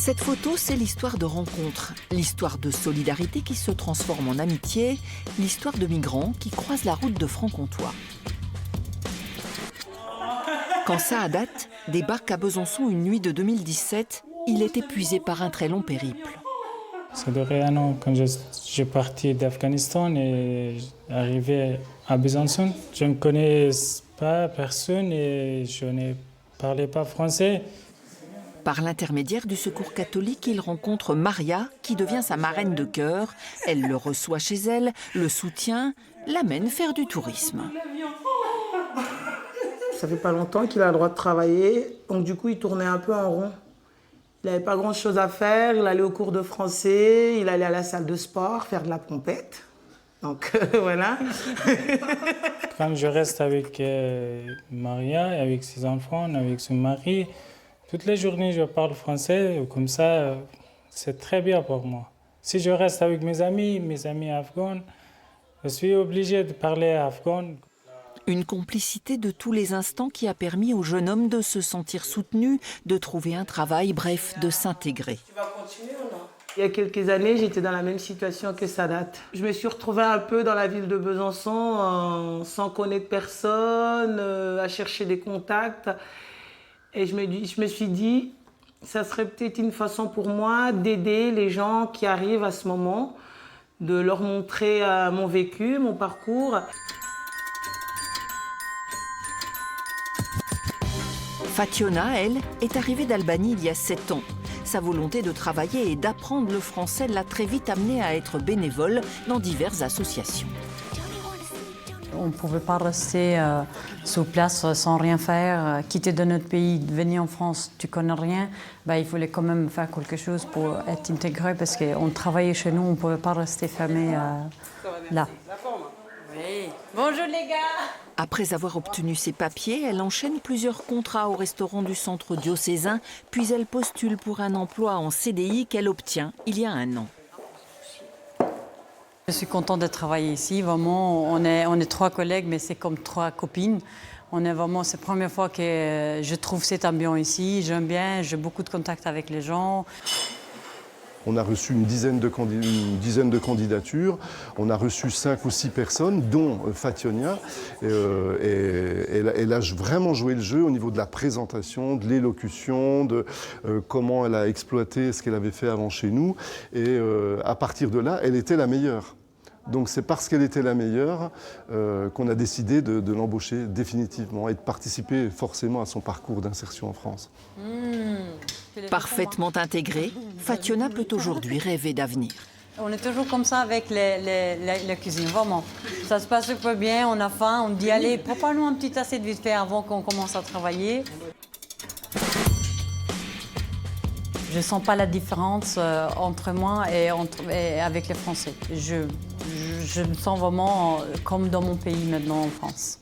Cette photo, c'est l'histoire de rencontres, l'histoire de solidarité qui se transforme en amitié, l'histoire de migrants qui croisent la route de Franc-Comtois. Quand Saadat débarque à Besançon une nuit de 2017, il est épuisé par un très long périple. Ça durait un an quand je suis parti d'Afghanistan et arrivé à Besançon. Je ne connais pas personne et je ne parlais pas français. Par l'intermédiaire du Secours catholique, il rencontre Maria, qui devient sa marraine de cœur. Elle le reçoit chez elle, le soutient, l'amène faire du tourisme. Ça fait pas longtemps qu'il a le droit de travailler, donc du coup il tournait un peu en rond. Il n'avait pas grand chose à faire, il allait au cours de français, il allait à la salle de sport faire de la pompette. Donc voilà. Quand je reste avec Maria, avec ses enfants, avec son mari, toutes les journées je parle français, comme ça c'est très bien pour moi. Si je reste avec mes amis afghans, je suis obligé de parler afghan. Une complicité de tous les instants qui a permis au jeune homme de se sentir soutenu, de trouver un travail, bref, de s'intégrer. Tu vas continuer ou non? Il y a quelques années, j'étais dans la même situation que Saadat. Je me suis retrouvée un peu dans la ville de Besançon, sans connaître personne, à chercher des contacts. Et je me suis dit, ça serait peut-être une façon pour moi d'aider les gens qui arrivent à ce moment, de leur montrer mon vécu, mon parcours. Fationa, elle, est arrivée d'Albanie il y a 7 ans. Sa volonté de travailler et d'apprendre le français l'a très vite amenée à être bénévole dans diverses associations. On ne pouvait pas rester sur place sans rien faire, quitter de notre pays, venir en France, tu connais rien, il fallait quand même faire quelque chose pour être intégré parce qu'on travaillait chez nous, on ne pouvait pas rester fermé là. Oui. Bonjour les gars. Après avoir obtenu ses papiers, elle enchaîne plusieurs contrats au restaurant du centre diocésain, puis elle postule pour un emploi en CDI qu'elle obtient il y a 1 an. Je suis contente de travailler ici, vraiment, on est 3 collègues, mais c'est comme 3 copines. C'est la première fois que je trouve cette ambiance ici, j'aime bien, j'ai beaucoup de contacts avec les gens. On a reçu une dizaine de candidatures, on a reçu 5 ou 6 personnes, dont Fationa. Elle a vraiment joué le jeu au niveau de la présentation, de l'élocution, de comment elle a exploité ce qu'elle avait fait avant chez nous. Et à partir de là, elle était la meilleure. Donc c'est parce qu'elle était la meilleure qu'on a décidé de l'embaucher définitivement et de participer forcément à son parcours d'insertion en France. Parfaitement intégrée, Fationa peut aujourd'hui rêver d'avenir. On est toujours comme ça avec la cuisine, vraiment. Ça se passe super bien, on a faim, on dit allez, prépare-nous un petit assiette vite fait avant qu'on commence à travailler. Je ne sens pas la différence entre moi et avec les Français. Je me sens vraiment comme dans mon pays maintenant en France.